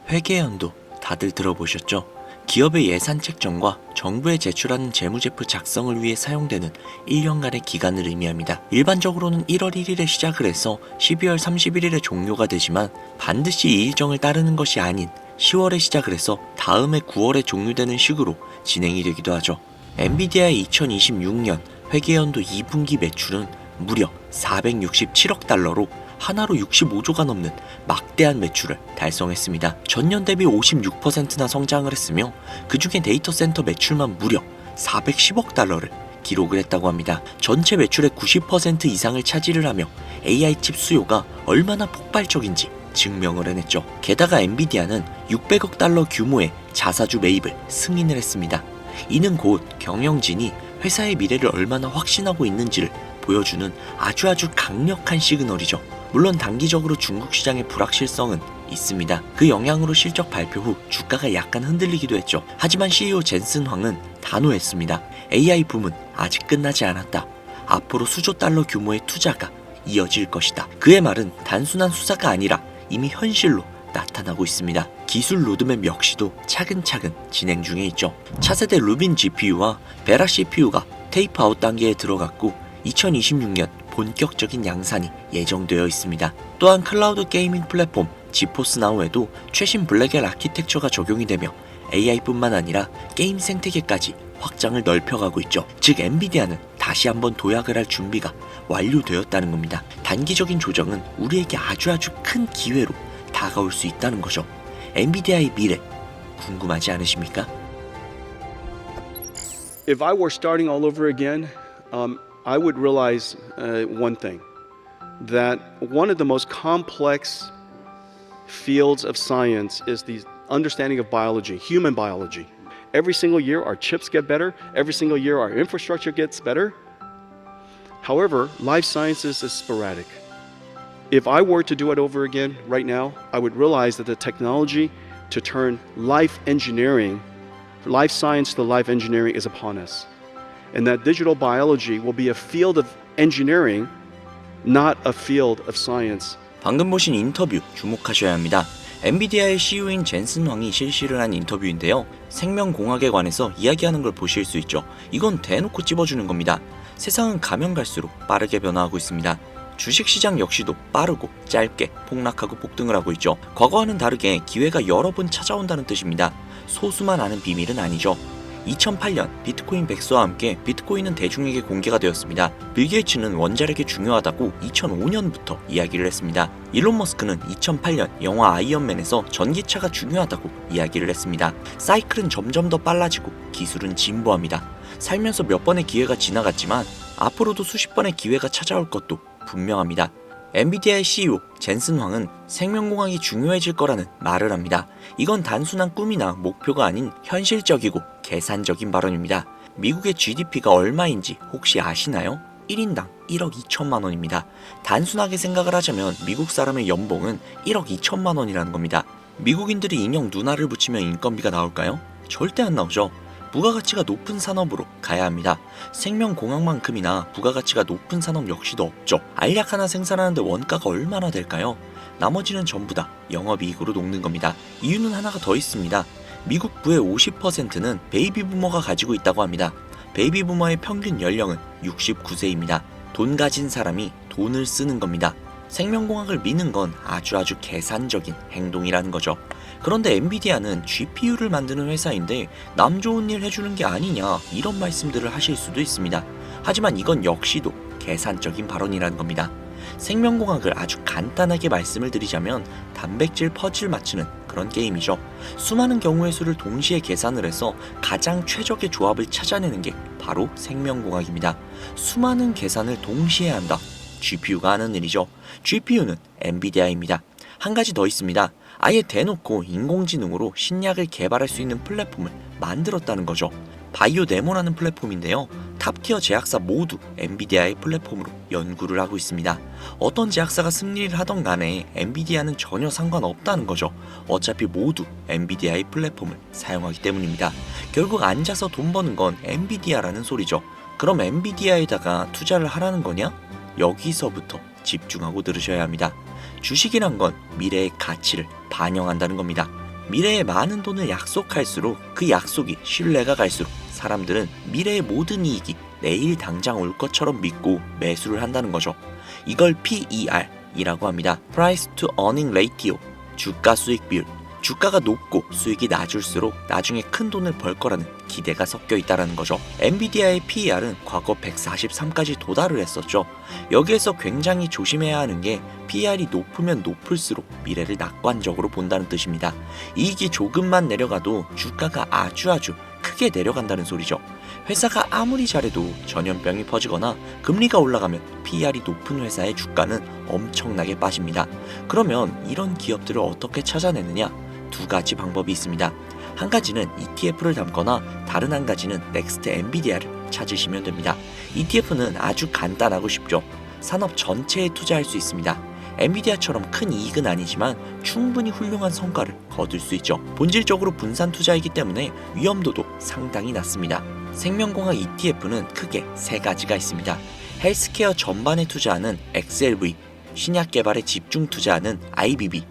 회계연도 다들 들어보셨죠? 기업의 예산 책정과 정부에 제출하는 재무제표 작성을 위해 사용되는 1년간의 기간을 의미합니다. 일반적으로는 1월 1일에 시작을 해서 12월 31일에 종료가 되지만 반드시 이 일정을 따르는 것이 아닌 10월에 시작을 해서 다음해 9월에 종료되는 식으로 진행이 되기도 하죠. 엔비디아의 2026년 회계연도 2분기 매출은 무려 467억 달러로 하나로 65조가 넘는 막대한 매출을 달성했습니다. 전년 대비 56%나 성장을 했으며 그중에 데이터 센터 매출만 무려 410억 달러를 기록을 했다고 합니다. 전체 매출의 90% 이상을 차지를 하며 AI 칩 수요가 얼마나 폭발적인지 증명을 해냈죠. 게다가 엔비디아는 600억 달러 규모의 자사주 매입을 승인을 했습니다. 이는 곧 경영진이 회사의 미래를 얼마나 확신하고 있는지를 보여주는 아주 강력한 시그널이죠. 물론 단기적으로 중국 시장의 불확실성은 있습니다. 그 영향으로 실적 발표 후 주가가 약간 흔들리기도 했죠. 하지만 CEO 젠슨 황은 단호했습니다. AI 붐은 아직 끝나지 않았다. 앞으로 수조 달러 규모의 투자가 이어질 것이다. 그의 말은 단순한 수사가 아니라 이미 현실로 나타나고 있습니다. 기술 로드맵 역시도 차근차근 진행 중에 있죠. 차세대 루빈 GPU와 베라 CPU가 테이프 아웃 단계에 들어갔고 2026년 본격적인 양산이 예정되어 있습니다. 또한 클라우드 게이밍 플랫폼 지포스 나우에도 최신 블랙엘 아키텍처가 적용이 되며 AI뿐만 아니라 게임 생태계까지 확장을 넓혀가고 있죠. 즉 엔비디아는 다시 한번 도약을 할 준비가 완료되었다는 겁니다. 단기적인 조정은 우리에게 아주 큰 기회로 다가올 수 있다는 거죠. 엔비디아의 미래 궁금하지 않으십니까? If I were starting all over again, I would realize one thing, that one of the most complex fields of science is the understanding of biology, human biology. Every single year our chips get better, every single year our infrastructure gets better. However, life sciences is sporadic. If I were to do it over again right now, I would realize that the technology to turn life engineering, life science to life engineering is upon us. And that digital biology will be a field of engineering, not a field of science. 방금 보신 인터뷰 주목하셔야 합니다. 엔비디아의 CEO인 젠슨 황이 실시를 한 인터뷰인데요. 생명공학에 관해서 이야기하는 걸 보실 수 있죠. 이건 대놓고 찝어주는 겁니다. 세상은 가면 갈수록 빠르게 변화하고 있습니다. 주식시장 역시도 빠르고 짧게 폭락하고 폭등을 하고 있죠. 과거와는 다르게 기회가 여러 번 찾아온다는 뜻입니다. 소수만 아는 비밀은 아니죠. 2008년 비트코인 백서와 함께 비트코인은 대중에게 공개가 되었습니다. 빌 게이츠는 원자력이 중요하다고 2005년부터 이야기를 했습니다. 일론 머스크는 2008년 영화 아이언맨에서 전기차가 중요하다고 이야기를 했습니다. 사이클은 점점 더 빨라지고 기술은 진보합니다. 살면서 몇 번의 기회가 지나갔지만 앞으로도 수십 번의 기회가 찾아올 것도 분명합니다. 엔비디아의 CEO 젠슨 황은 생명공학이 중요해질 거라는 말을 합니다. 이건 단순한 꿈이나 목표가 아닌 현실적이고 계산적인 발언입니다. 미국의 GDP가 얼마인지 혹시 아시나요? 1인당 1억 2천만 원입니다. 단순하게 생각을 하자면 미국 사람의 연봉은 1억 2천만 원이라는 겁니다. 미국인들이 인형 눈알을 붙이면 인건비가 나올까요? 절대 안 나오죠. 부가가치가 높은 산업으로 가야 합니다. 생명공학만큼이나 부가가치가 높은 산업 역시도 없죠. 알약 하나 생산하는데 원가가 얼마나 될까요? 나머지는 전부 다 영업이익으로 녹는 겁니다. 이유는 하나가 더 있습니다. 미국 부의 50%는 베이비부머가 가지고 있다고 합니다. 베이비부머의 평균 연령은 69세입니다. 돈 가진 사람이 돈을 쓰는 겁니다. 생명공학을 미는 건 아주 계산적인 행동이라는 거죠. 그런데 엔비디아는 GPU를 만드는 회사인데 남 좋은 일 해주는 게 아니냐 이런 말씀들을 하실 수도 있습니다. 하지만 이건 역시도 계산적인 발언이라는 겁니다. 생명공학을 아주 간단하게 말씀을 드리자면 단백질 퍼즐 맞추는 그런 게임이죠. 수많은 경우의 수를 동시에 계산을 해서 가장 최적의 조합을 찾아내는 게 바로 생명공학입니다. 수많은 계산을 동시에 한다. GPU가 하는 일이죠. GPU는 엔비디아입니다. 한 가지 더 있습니다. 아예 대놓고 인공지능으로 신약을 개발할 수 있는 플랫폼을 만들었다는 거죠. 바이오네모라는 플랫폼인데요. 탑티어 제약사 모두 엔비디아의 플랫폼으로 연구를 하고 있습니다. 어떤 제약사가 승리를 하던 간에 엔비디아는 전혀 상관없다는 거죠. 어차피 모두 엔비디아의 플랫폼을 사용하기 때문입니다. 결국 앉아서 돈 버는 건 엔비디아라는 소리죠. 그럼 엔비디아에다가 투자를 하라는 거냐? 여기서부터 집중하고 들으셔야 합니다. 주식이란 건 미래의 가치를 반영한다는 겁니다. 미래에 많은 돈을 약속할수록 그 약속이 신뢰가 갈수록 사람들은 미래의 모든 이익이 내일 당장 올 것처럼 믿고 매수를 한다는 거죠. 이걸 PER이라고 합니다. Price to Earning Ratio, 주가 수익 비율. 주가가 높고 수익이 낮을수록 나중에 큰 돈을 벌 거라는 기대가 섞여 있다는 거죠. 엔비디아의 PER은 과거 143까지 도달을 했었죠. 여기에서 굉장히 조심해야 하는 게 PER이 높으면 높을수록 미래를 낙관적으로 본다는 뜻입니다. 이익이 조금만 내려가도 주가가 아주 크게 내려간다는 소리죠. 회사가 아무리 잘해도 전염병이 퍼지거나 금리가 올라가면 PER이 높은 회사의 주가는 엄청나게 빠집니다. 그러면 이런 기업들을 어떻게 찾아내느냐? 두 가지 방법이 있습니다. 한 가지는 ETF를 담거나 다른 한 가지는 넥스트 엔비디아를 찾으시면 됩니다. ETF는 아주 간단하고 쉽죠. 산업 전체에 투자할 수 있습니다. 엔비디아처럼 큰 이익은 아니지만 충분히 훌륭한 성과를 거둘 수 있죠. 본질적으로 분산 투자이기 때문에 위험도도 상당히 낮습니다. 생명공학 ETF는 크게 세 가지가 있습니다. 헬스케어 전반에 투자하는 XLV, 신약 개발에 집중 투자하는 IBB,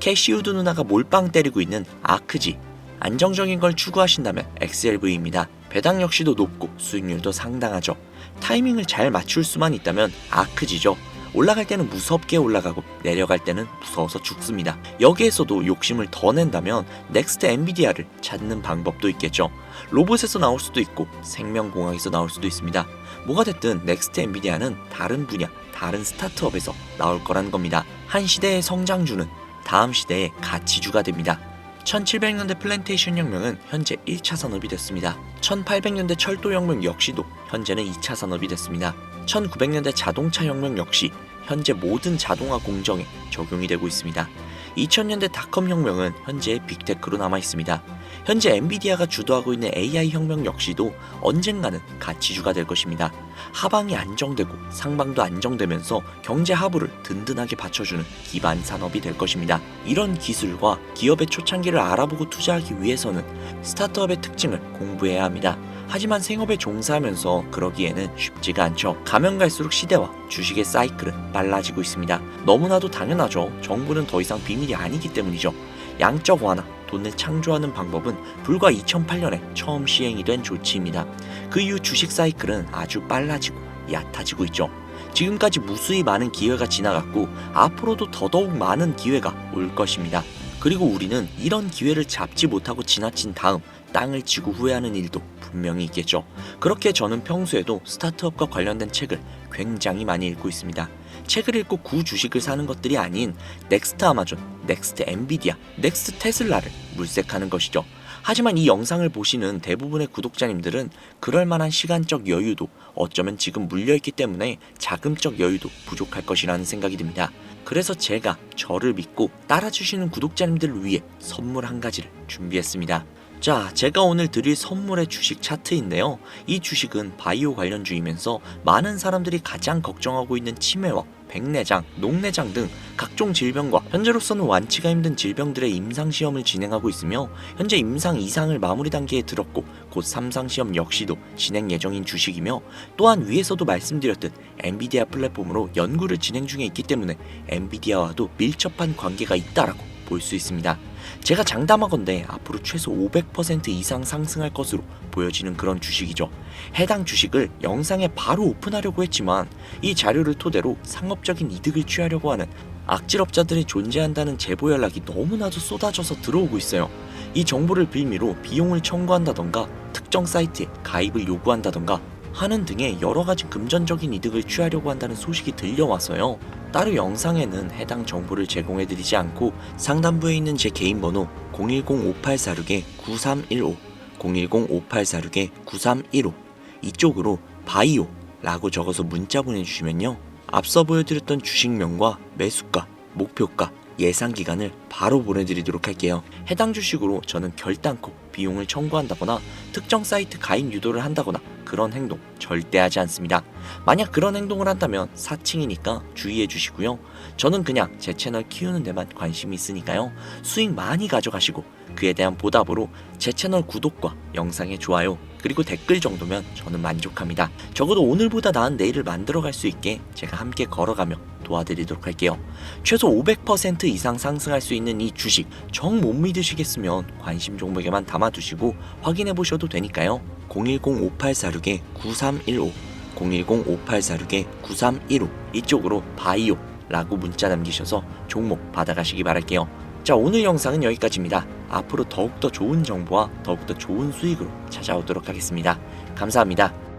캐시우드 누나가 몰빵 때리고 있는 아크지. 안정적인 걸 추구하신다면 XLV입니다. 배당 역시도 높고 수익률도 상당하죠. 타이밍을 잘 맞출 수만 있다면 아크지죠. 올라갈 때는 무섭게 올라가고 내려갈 때는 무서워서 죽습니다. 여기에서도 욕심을 더 낸다면 넥스트 엔비디아를 찾는 방법도 있겠죠. 로봇에서 나올 수도 있고 생명공학에서 나올 수도 있습니다. 뭐가 됐든 넥스트 엔비디아는 다른 분야, 다른 스타트업에서 나올 거라는 겁니다. 한 시대의 성장주는 다음 시대의 가치주가 됩니다. 1700년대 플랜테이션 혁명은 현재 1차 산업이 됐습니다. 1800년대 철도 혁명 역시도 현재는 2차 산업이 됐습니다. 1900년대 자동차 혁명 역시 현재 모든 자동화 공정에 적용이 되고 있습니다. 2000년대 닷컴 혁명은 현재 빅테크로 남아 있습니다. 현재 엔비디아가 주도하고 있는 AI 혁명 역시도 언젠가는 가치주가 될 것입니다. 하방이 안정되고 상방도 안정되면서 경제 하부를 든든하게 받쳐주는 기반 산업이 될 것입니다. 이런 기술과 기업의 초창기를 알아보고 투자하기 위해서는 스타트업의 특징을 공부해야 합니다. 하지만 생업에 종사하면서 그러기에는 쉽지가 않죠. 가면 갈수록 시대와 주식의 사이클은 빨라지고 있습니다. 너무나도 당연하죠. 정부는 더 이상 비밀이 아니기 때문이죠. 양적 완화, 돈을 창조하는 방법은 불과 2008년에 처음 시행이 된 조치입니다. 그 이후 주식 사이클은 아주 빨라지고 얕아지고 있죠. 지금까지 무수히 많은 기회가 지나갔고 앞으로도 더더욱 많은 기회가 올 것입니다. 그리고 우리는 이런 기회를 잡지 못하고 지나친 다음 땅을 치고 후회하는 일도 분명히 있겠죠. 그렇게 저는 평소에도 스타트업과 관련된 책을 굉장히 많이 읽고 있습니다. 책을 읽고 구 주식을 사는 것들이 아닌 넥스트 아마존, 넥스트 엔비디아, 넥스트 테슬라를 물색하는 것이죠. 하지만 이 영상을 보시는 대부분의 구독자님들은 그럴 만한 시간적 여유도 어쩌면 지금 물려있기 때문에 자금적 여유도 부족할 것이라는 생각이 듭니다. 그래서 제가 저를 믿고 따라주시는 구독자님들을 위해 선물 한 가지를 준비했습니다. 자, 제가 오늘 드릴 선물의 주식 차트인데요. 이 주식은 바이오 관련주이면서 많은 사람들이 가장 걱정하고 있는 치매와 백내장, 녹내장 등 각종 질병과 현재로서는 완치가 힘든 질병들의 임상시험을 진행하고 있으며 현재 임상 2상을 마무리 단계에 들었고 곧 3상시험 역시도 진행 예정인 주식이며 또한 위에서도 말씀드렸듯 엔비디아 플랫폼으로 연구를 진행 중에 있기 때문에 엔비디아와도 밀접한 관계가 있다라고 볼 수 있습니다. 제가 장담하건대 앞으로 최소 500% 이상 상승할 것으로 보여지는 그런 주식이죠. 해당 주식을 영상에 바로 오픈하려고 했지만 이 자료를 토대로 상업적인 이득을 취하려고 하는 악질업자들이 존재한다는 제보 연락이 너무나도 쏟아져서 들어오고 있어요. 이 정보를 빌미로 비용을 청구한다던가 특정 사이트에 가입을 요구한다던가 하는 등의 여러가지 금전적인 이득을 취하려고 한다는 소식이 들려와서요. 따로 영상에는 해당 정보를 제공해드리지 않고 상단부에 있는 제 개인 번호 010-5846-9315 010-5846-9315 이쪽으로 바이오라고 적어서 문자 보내주시면요. 앞서 보여드렸던 주식명과 매수가, 목표가, 예상 기간을 바로 보내드리도록 할게요. 해당 주식으로 저는 결단코 비용을 청구한다거나 특정 사이트 가입 유도를 한다거나 그런 행동 절대 하지 않습니다. 만약 그런 행동을 한다면 사칭이니까 주의해 주시고요. 저는 그냥 제 채널 키우는 데만 관심이 있으니까요. 수익 많이 가져가시고 그에 대한 보답으로 제 채널 구독과 영상의 좋아요 그리고 댓글 정도면 저는 만족합니다. 적어도 오늘보다 나은 내일을 만들어갈 수 있게 제가 함께 걸어가며 도와드리도록 할게요. 최소 500% 이상 상승할 수 있는 이 주식 정 못 믿으시겠으면 관심 종목에만 담아두시고 확인해 보셔도 되니까요. 010-5846-9315 010-5846-9315 이쪽으로 바이오 라고 문자 남기셔서 종목 받아가시기 바랄게요. 자, 오늘 영상은 여기까지입니다. 앞으로 더욱더 좋은 정보와 더욱더 좋은 수익으로 찾아오도록 하겠습니다. 감사합니다.